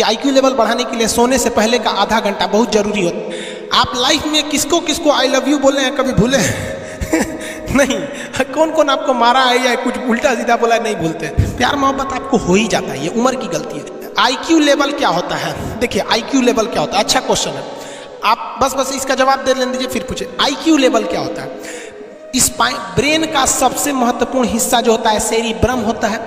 IQ level बढ़ाने के लिए सोने से पहले का आधा घंटा बहुत जरूरी होता है। आप लाइफ में किसको किसको आई लव यू बोले हैं, कभी भूले नहीं? कौन कौन आपको मारा है या कुछ उल्टा सीधा बोला है, नहीं भूलते। प्यार मोहब्बत आपको हो ही जाता है, ये उम्र की गलती है। आईक्यू लेवल क्या होता है? देखिए आईक्यू लेवल क्या होता है, अच्छा क्वेश्चन है। आप बस इसका जवाब दे लेने दीजिए, फिर पूछे आईक्यू लेवल क्या होता है। इस ब्रेन का सबसे महत्वपूर्ण हिस्सा जो होता है सेरिब्रम होता है।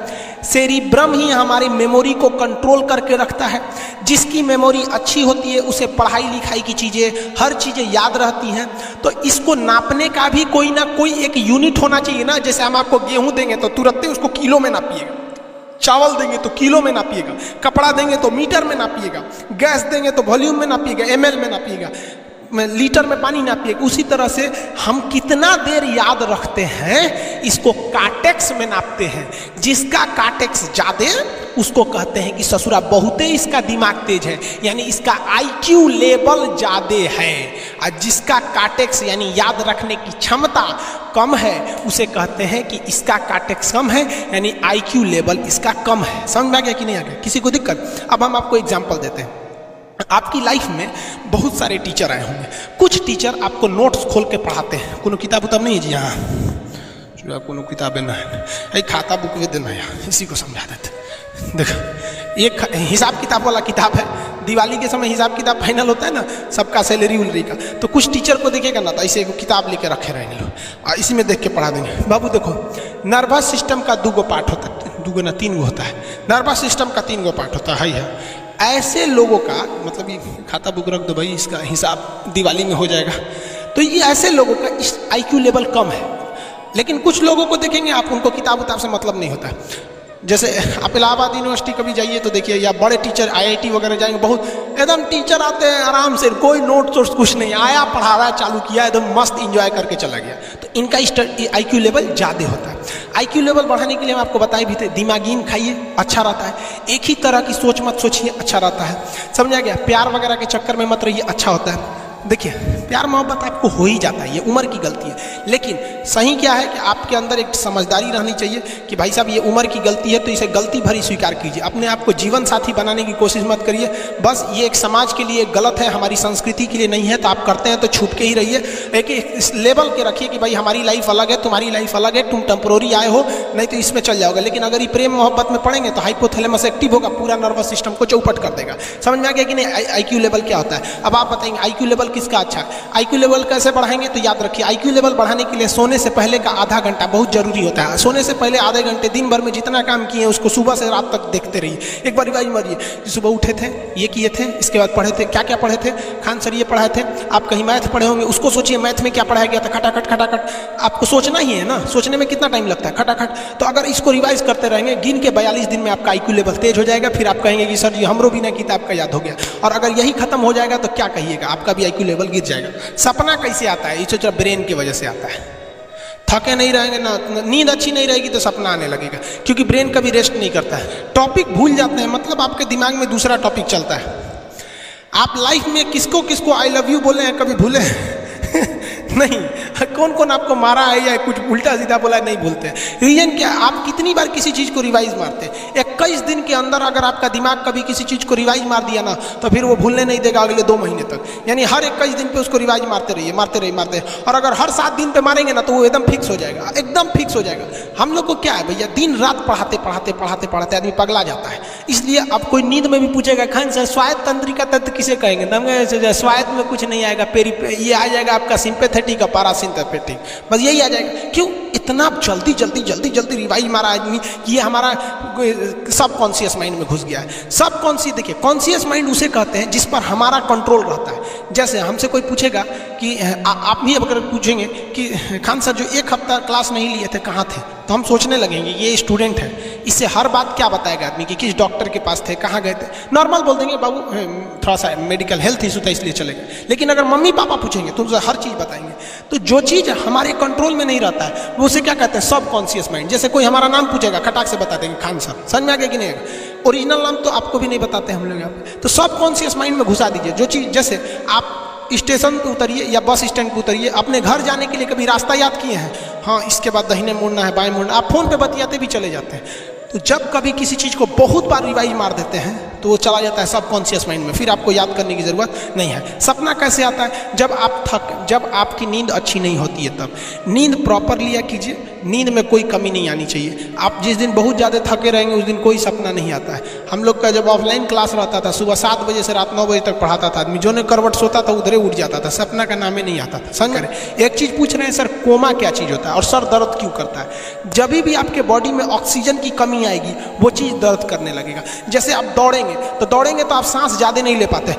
सेरिब्रम ही हमारी मेमोरी को कंट्रोल करके रखता है। जिसकी मेमोरी अच्छी होती है उसे पढ़ाई लिखाई की चीज़ें, हर चीज़ें याद रहती हैं। तो इसको नापने का भी कोई ना कोई एक यूनिट होना चाहिए ना। जैसे हम आपको गेहूं देंगे तो तुरंत ही उसको किलो में नापिएगा, चावल देंगे तो किलो में नापिएगा, कपड़ा देंगे तो मीटर में नापिएगा, गैस देंगे तो वॉल्यूम में नापिएगा, एमएल में नापिएगा, लीटर में पानी नापिएगा। उसी तरह से हम कितना देर याद रखते हैं इसको कार्टेक्स में नापते हैं। जिसका कार्टेक्स ज्यादा उसको कहते हैं कि ससुरा बहुते इसका दिमाग तेज है, यानी इसका आईक्यू लेवल ज्यादा है। और जिसका कार्टेक्स यानी याद रखने की क्षमता कम है उसे कहते हैं कि इसका कार्टेक्स कम है, यानी आईक्यू लेवल इसका कम है। समझ में आ गया कि नहीं आ गया? किसी को दिक्कत? अब हम आपको एग्जाम्पल देते हैं। आपकी लाइफ में बहुत सारे टीचर आए होंगे। कुछ टीचर आपको नोट्स खोल के पढ़ाते हैं। कोनो किताब उताब नहीं है जी? हाँ, कोनो किताबें ना है, खाता बुक भी देना है, इसी को समझा देते। देखो एक हिसाब किताब वाला किताब है। दिवाली के समय हिसाब किताब फाइनल होता है ना, सबका सैलरी उलरी का। तो कुछ टीचर को देखेगा ना तो ऐसे एक किताब लेके रखे रहेंगे लोग, और इसी में देख के पढ़ा देंगे। बाबू देखो, नर्वस सिस्टम का 2 पार्ट होता है, 2 ना 3 होता है। नर्वस सिस्टम का 3 पार्ट होता है। ऐसे लोगों का मतलब ये खाता बुक रख दो भाई, इसका हिसाब दिवाली में हो जाएगा। तो ये ऐसे लोगों का इस आईक्यू लेवल कम है। लेकिन कुछ लोगों को देखेंगे आप, उनको किताब उताब से मतलब नहीं होता है। जैसे आप इलाहाबाद यूनिवर्सिटी कभी जाइए तो देखिए, या बड़े टीचर आईआईटी वगैरह जाएंगे, बहुत एकदम टीचर आते हैं आराम से, कोई नोट सोर्स कुछ नहीं, आया पढ़ा रहा है, चालू किया, एकदम मस्त इंजॉय करके चला गया। तो इनका आईक्यू लेवल ज़्यादा होता है। आईक्यू लेवल बढ़ाने के लिए हम आपको बताए भी थे, दिमागीन खाइए, अच्छा रहता है। एक ही तरह की सोच मत सोचिए, अच्छा रहता है। समझा गया? प्यार वगैरह के चक्कर में मत रहिए, अच्छा होता है। देखिए प्यार मोहब्बत आपको हो ही जाता है, ये उम्र की गलती है। लेकिन सही क्या है कि आपके अंदर एक समझदारी रहनी चाहिए कि भाई साहब ये उम्र की गलती है, तो इसे गलती भरी स्वीकार कीजिए। अपने आप को जीवन साथी बनाने की कोशिश मत करिए। बस ये एक समाज के लिए गलत है, हमारी संस्कृति के लिए नहीं है। तो आप करते हैं तो छूट के ही रहिए। एक इस लेवल के रखिए कि भाई हमारी लाइफ अलग है, तुम्हारी लाइफ अलग है, तुम टेम्पोररी आए हो, नहीं तो इसमें चल जाओगे। लेकिन अगर ये प्रेम मोहब्बत में पड़ेंगे तो हाइपोथैलेमस एक्टिव होगा, पूरा नर्वस सिस्टम को चौपट कर देगा। समझ में आ गया कि नहीं? आईक्यू लेवल क्या होता है? अब आप बताएंगे आईक्यू लेवल किसका अच्छा है? आईक्यू लेवल कैसे बढ़ाएंगे? तो याद रखिए, आईक्यू लेवल बढ़ाने के लिए सोने से पहले का आधा घंटा बहुत जरूरी होता है। सोने से पहले आधे घंटे दिन भर में जितना काम किए उसको सुबह से रात तक देखते रहिए। एक बार रिवाइज मारिए कि सुबह उठे थे, ये किए थे, इसके बाद पढ़े थे, क्या क्या पढ़े थे। खान सर ये पढ़ाए थे, आप कहीं मैथ पढ़े होंगे, उसको सोचिए मैथ में क्या पढ़ाया गया था। खटाखट खटाखट आपको सोचना ही है ना, सोचने में कितना टाइम लगता है, खटाखट। तो अगर इसको रिवाइज करते रहेंगे, गिन के 42 दिन में आपका आईक्यू लेवल तेज हो जाएगा। फिर आप कहेंगे कि सर जी हमरो बिना किताब का याद हो गया। और अगर यही खत्म हो जाएगा तो क्या कहिएगा, आपका भी आईक्यू लेवल गिर जाएगा। सपना कैसे आता है? ये ब्रेन की वजह से आता है। थके नहीं रहेंगे ना, नींद अच्छी नहीं रहेगी तो सपना आने लगेगा, क्योंकि ब्रेन कभी रेस्ट नहीं करता है। टॉपिक भूल जाते हैं, मतलब आपके दिमाग में दूसरा टॉपिक चलता है। आप लाइफ में किसको किसको आई लव यू बोले हैं, कभी भूले नहीं? कौन कौन आपको मारा है या कुछ उल्टा सीधा बोला है, नहीं भूलते। रीजन क्या? आप कितनी बार किसी चीज़ को रिवाइज मारते हैं। 21 दिन के अंदर अगर आपका दिमाग कभी किसी चीज़ को रिवाइज मार दिया ना, तो फिर वो भूलने नहीं देगा अगले 2 महीने तक। यानी हर 21 दिन पे उसको रिवाइज मारते रहिए, मारते रहिए, मारते रहिए। और अगर हर 7 दिन पे मारेंगे ना तो वो एकदम फिक्स हो जाएगा, एकदम फिक्स हो जाएगा। हम लोग को क्या है भैया, दिन रात पढ़ाते पढ़ाते पढ़ाते पढ़ाते आदमी पगला जाता है। इसलिए अब कोई नींद में भी पूछेगा खान सर स्वायत्त तंत्रिका तत्व किसे कहेंगे, तो स्वायत्त में कुछ नहीं आएगा, ये आ जाएगा आपका सिंपैथेटिक और पैरासिम्पैथेटिक, बस यही आ जाएगा। क्यों इतना जल्दी जल्दी जल्दी जल्दी रिवाइज मारा आदमी? ये हमारा सब कॉन्शियस माइंड में घुस गया है। सब कॉन्शियस, देखिए कॉन्शियस माइंड उसे कहते हैं जिस पर हमारा कंट्रोल रहता है। जैसे हमसे कोई पूछेगा कि आप भी अगर पूछेंगे कि खान सर जो 1 हफ्ता क्लास नहीं लिए थे कहाँ थे, तो हम सोचने लगेंगे ये स्टूडेंट है, इससे हर बात क्या बताएगा आदमी कि किस डॉक्टर के पास थे, कहाँ गए थे। नॉर्मल बोल देंगे बाबू थोड़ा सा मेडिकल हेल्थ इशू था इसलिए चले गए। लेकिन अगर मम्मी पापा पूछेंगे तो उसे हर चीज़ बताएंगे। तो जो चीज़ हमारे कंट्रोल में नहीं रहता है वो उसे क्या कहते हैं, सब कॉन्शियस माइंड। जैसे कोई हमारा नाम पूछेगा, खटाक से बता देंगे खान सर, समझ में आ गया कि नहीं? ओरिजिनल नाम तो आपको भी नहीं बताते हम लोग यहाँ पे। तो सब कॉन्शियस माइंड में घुसा दीजिए। जो चीज़, जैसे आप स्टेशन पे उतरिए या बस स्टैंड पे उतरिए, अपने घर जाने के लिए कभी रास्ता याद किए हैं? हाँ, इसके बाद दाहिने मुड़ना है, बाएं मुड़ना। आप फोन पे बतियाते भी चले जाते हैं। तो जब कभी किसी चीज़ को बहुत बार रिवाइज मार देते हैं तो वो चला जाता है सबकॉन्शियस माइंड में, फिर आपको याद करने की ज़रूरत नहीं है। सपना कैसे आता है? जब आपकी नींद अच्छी नहीं होती है तब। नींद प्रॉपर लिया कीजिए, नींद में कोई कमी नहीं आनी चाहिए। आप जिस दिन बहुत ज़्यादा थके रहेंगे उस दिन कोई सपना नहीं आता है। हम लोग का जब ऑफलाइन क्लास रहता था, सुबह 7 बजे से रात 9 बजे तक पढ़ाता था आदमी, जो ने करवट सोता था उधरे उठ जाता था, सपना का नाम ही नहीं आता था। समझ रहे? एक चीज़ पूछ रहे हैं सर, कोमा क्या चीज़ होता है और सर दर्द क्यों करता है? जब भी आपके बॉडी में ऑक्सीजन की कमी आएगी वो चीज़ दर्द करने लगेगा। जैसे आप दौड़ेंगे तो आप सांस ज़्यादा नहीं ले पाते,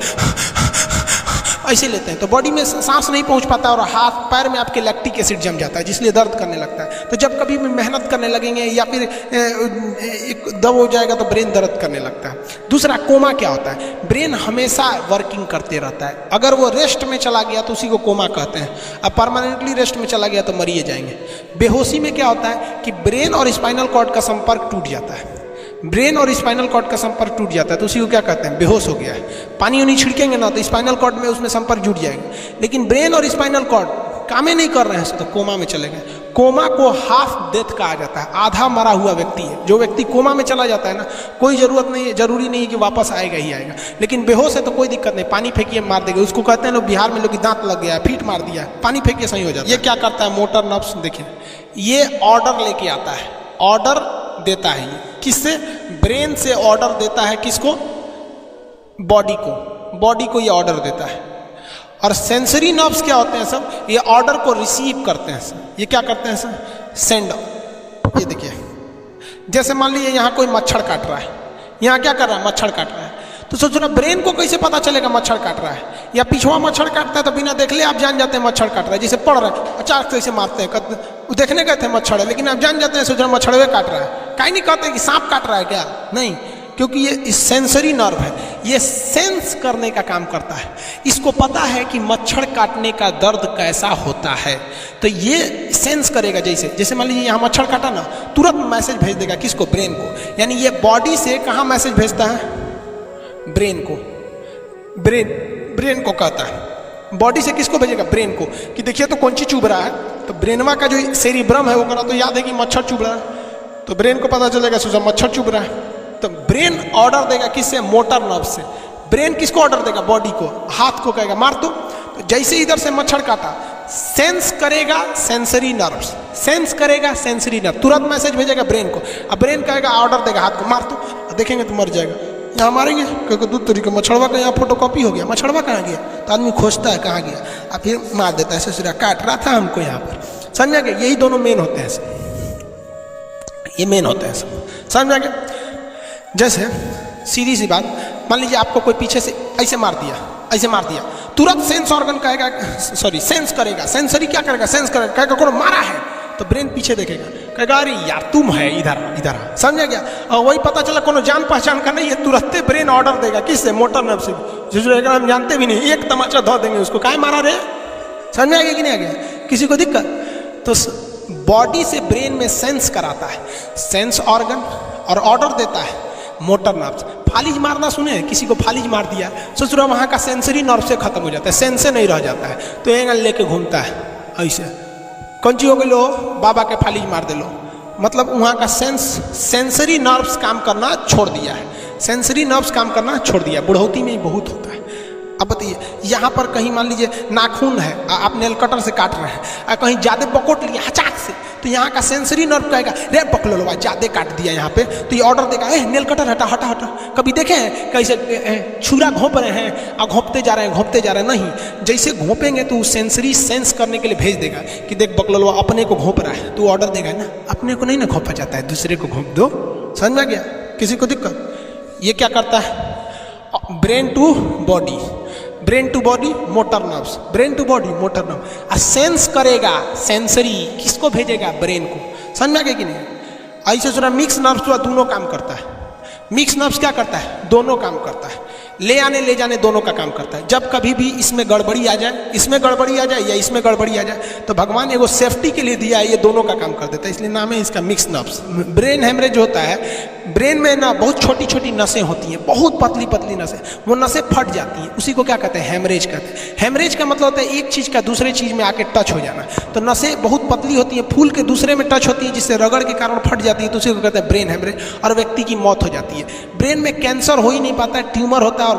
ऐसे लेते हैं तो बॉडी में सांस नहीं पहुंच पाता और हाथ पैर में आपके लैक्टिक एसिड जम जाता है, जिसलिए दर्द करने लगता है। तो जब कभी भी मेहनत करने लगेंगे या फिर एक दब हो जाएगा तो ब्रेन दर्द करने लगता है। दूसरा, कोमा क्या होता है? ब्रेन हमेशा वर्किंग करते रहता है। अगर वो रेस्ट में चला गया तो उसी को कोमा कहते हैं। अब परमानेंटली रेस्ट में चला गया तो मरिए जाएंगे। बेहोशी में क्या होता है कि ब्रेन और स्पाइनल कॉर्ड का संपर्क टूट जाता है। ब्रेन और स्पाइनल कॉर्ड का संपर्क टूट जाता है तो उसी को क्या कहते हैं? बेहोश हो गया है। पानी उनी छिड़केंगे ना तो स्पाइनल कॉर्ड में उसमें संपर्क जुट जाएगा, लेकिन ब्रेन और स्पाइनल कॉर्ड काम ही नहीं कर रहे हैं तो कोमा में चले गए। कोमा को हाफ डेथ कहा जाता है, आधा मरा हुआ व्यक्ति है। जो व्यक्ति कोमा में चला जाता है ना, कोई जरूरी नहीं है कि वापस आएगा ही आएगा, लेकिन बेहोश है तो कोई दिक्कत नहीं, पानी फेंकिए मार देगा। उसको कहते हैं लोग बिहार में, लोग दांत लग गया, फीट मार दिया, पानी फेंकिए सही हो जाता है। ये क्या करता है? मोटर नर्व्स, देखिए ये ऑर्डर लेके आता है, ऑर्डर देता है। ये किससे? ब्रेन से ऑर्डर देता है। किसको? बॉडी को ये ऑर्डर देता है। और सेंसरी नर्व्स क्या होते हैं सब? ये ऑर्डर को रिसीव करते हैं सब। ये क्या करते हैं सब? सेंड। ये देखिए, जैसे मान लीजिए यहाँ कोई मच्छर काट रहा है, यहाँ क्या कर रहा है? मच्छर काट रहा है। तो सोचो ना, ब्रेन को कैसे पता चलेगा मच्छर काट रहा है? या पिछुआ मच्छर काटता है तो बिना देख ले आप जान जाते हैं मच्छर काट रहा है। जैसे पढ़ रहे हैं, अचानक से इसे मारते हैं, देखने गए थे मच्छर है, लेकिन आप जान जाते हैं सोच रहे मच्छरवे काट रहा है। कहीं नहीं कहते कि सांप काट रहा है क्या? नहीं, क्योंकि ये सेंसरी नर्व है, ये सेंस करने का काम करता है। इसको पता है कि मच्छर काटने का दर्द कैसा होता है, तो ये सेंस करेगा। जैसे मान लीजिए यहाँ मच्छर काटा ना, तुरंत मैसेज भेज देगा। किसको? ब्रेन को। यानी ये बॉडी से कहाँ मैसेज भेजता है? ब्रेन को। ब्रेन को कहता है। बॉडी से किसको भेजेगा? ब्रेन को, कि देखिए तो कौन चीज चुभ रहा है। तो ब्रेनवा का जो सेरिब्रम है वो करा तो याद है कि मच्छर चुभ रहा है, तो ब्रेन को पता चलेगा सोचा मच्छर चुभ रहा है। तो ब्रेन ऑर्डर देगा किससे? मोटर नर्व से। ब्रेन किसको ऑर्डर देगा? बॉडी को। हाथ को कहेगा मार दो, तो जैसे इधर से मच्छर काटा, सेंस करेगा सेंसरी नर्व, सेंस करेगा सेंसरी नर्व, तुरंत मैसेज भेजेगा ब्रेन को। अब ब्रेन कहेगा, ऑर्डर देगा हाथ को मार दो, देखेंगे तो मर जाएगा। यहाँ मारेंगे क्योंकि दूध तरीके मच्छरवा का यहाँ फोटोकॉपी हो गया, मच्छरवा कहाँ गया? तो आदमी खोजता है कहाँ गया, अब फिर मार देता है, ससुरा काट रहा था हमको यहाँ पर। समझ गए? यही दोनों मेन होते हैं सब, ये मेन होते हैं सब। समझ गए? जैसे सीधी सी बात, मान लीजिए आपको कोई पीछे से ऐसे मार दिया, तुरंत सेंस ऑर्गन कहेगा, सॉरी सेंस करेगा, सेंसरी क्या करेगा? सेंस करेगा, कहेगा कौन मारा है, तो ब्रेन पीछे देखेगा, कहेगा अरे यार तुम है इधर। समझ गया? और वही पता चला कोनो जान पहचान का नहीं है, तुरंत ब्रेन ऑर्डर देगा। किससे? मोटर नर्व से। जो हम जानते भी नहीं, एक तमाचा धो देंगे उसको, काहे मारा रे? समझ में आ गया कि नहीं आ गया? किसी को दिक्कत? तो बॉडी से ब्रेन में सेंस कराता है, सेंस ऑर्गन, और ऑर्डर देता है मोटर नर्व। फालिज मारना सुने? किसी को फालिज मार दिया, सोच रहा वहाँ का सेंसरी नर्व से खत्म हो जाता है, सेंस से नहीं रह जाता है, तो एंगल लेके घूमता है ऐसे। कौन चीज हो गई? लो बाबा के फालिज मार दे लो, मतलब वहाँ का सेंसरी नर्व्स काम करना छोड़ दिया है, सेंसरी नर्व्स काम करना छोड़ दिया। बुढ़ौती में ही बहुत होता है। अब बताइए, यहाँ पर कहीं मान लीजिए नाखून है, आप नेल कटर से काट रहे हैं, कहीं ज़्यादा पकोट लिया हचाक से, तो यहाँ का सेंसरी नर्व कहेगा रे पकड़ लो, ज़्यादा काट दिया यहाँ पे, तो ये ऑर्डर देगा नेल कटर हटा हटा हटा। कभी देखे हैं कैसे छुरा घोंप रहे हैं और घोंपते जा रहे हैं? नहीं, जैसे घोंपेंगे तो सेंसरी सेंस करने के लिए भेज देगा कि देख बकलोलवा अपने को घोंप रहा है, तो ऑर्डर देगा ना, अपने को नहीं ना घोंपा जाता है, दूसरे को घोंप दो। समझ में आ गया? किसी को दिक्कत? ये क्या करता है? Brain to body, brain to body motor nerves, brain to body motor nerve. Sense करेगा सेंसरी, किसको भेजेगा? ब्रेन को। समझ में आ गया कि नहीं? ऐसे सुना, मिक्स नर्व्स तो दोनों काम करता है। मिक्स नर्व्स क्या करता है? दोनों काम करता है, ले आने ले जाने दोनों का काम करता है। जब कभी भी इसमें गड़बड़ी आ जाए, इसमें गड़बड़ी आ जाए या इसमें गड़बड़ी आ जाए, तो भगवान एगो सेफ्टी के लिए दिया है, ये दोनों का काम कर देता है, इसलिए नाम है इसका मिक्स नर्व्स। ब्रेन हेमरेज होता है, ब्रेन में ना बहुत छोटी छोटी नसें होती हैं, बहुत पतली पतली नसें, वो नसें फट जाती हैं, उसी को क्या कहते हैं, हेमरेज कहते हैं। हेमरेज का मतलब होता है एक चीज़ का दूसरे चीज़ में आके टच हो जाना। तो नसें बहुत पतली होती हैं, फूल के दूसरे में टच होती है, जिससे रगड़ के कारण फट जाती है, तो उसी को कहते हैं ब्रेन हेमरेज, और व्यक्ति की मौत हो जाती है। ब्रेन में कैंसर हो ही नहीं पाता, ट्यूमर होता है और